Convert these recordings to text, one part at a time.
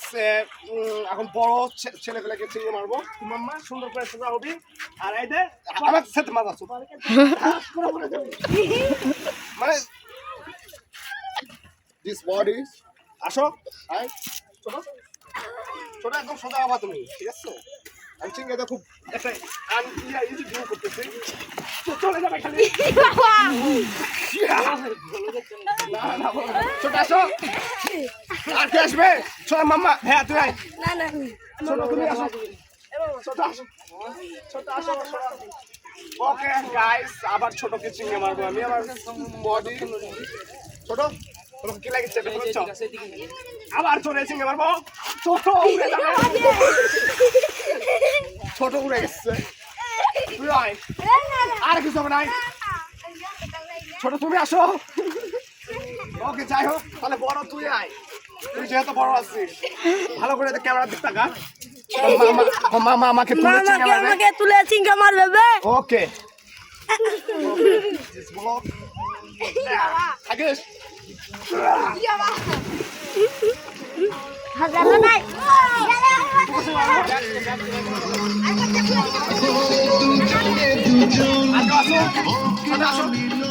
হচ্ছে এখন বড় ছেলেগুলোকে চিংড়ি মারবো। মাম্মা সুন্দর করে সোজা হবি। আর এই যে আমার সাথে মাছ আছো মানে দিস বডি আসো আই ছোট ছোট একদম সোজা হবা তুমি, ঠিক আছে? আমি চিংড়িটা খুব একটা ইজি ভিউ করতেছি, চলে যাবে খালি। ছোট আসো, আর কে আসবে? ছোট মাম্মা, হ্যাঁ তুই আয়। ছোট তুমি আসো, ছোট আসো, ছোট আসো। ওকে গাইস, আবার ছোটকে চিংড়ি মারবো আমি। আমার বডি ছোট, তোমাকে কি লাগছে দেখতে পাচ্ছ? আবার ছোট চিংড়ি মারবো। ছোট উড়ে যাবে, ছোট উড়ে গেছে। তুই আয়, আর কিছু হবে নাই। ছোট তুমি আসো। ওকে যাই হোক, তাহলে বড় তুই আয়। তুই যেহেতু বড় আছিস, ভালো করে ক্যামেরার দিক তাকা। মামা আমাকে তুলে চিংড়ি মারবে। ওকে থাকিস।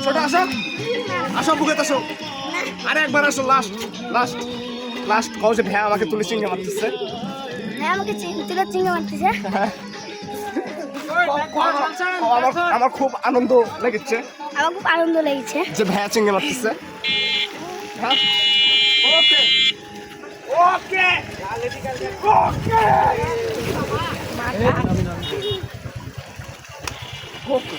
ছোট আসো, আসো বুকে আসো, আরে একবার আসো। লাস্ট লাস্ট লাস্ট কও যে ভ্যা আমাকে তুলে চিংড়ি মারতেছে। আমার খুব আনন্দ লেগেছে, যে ভ্যা চিংড়ি মারতেছে। ওকে ওকে ওকে।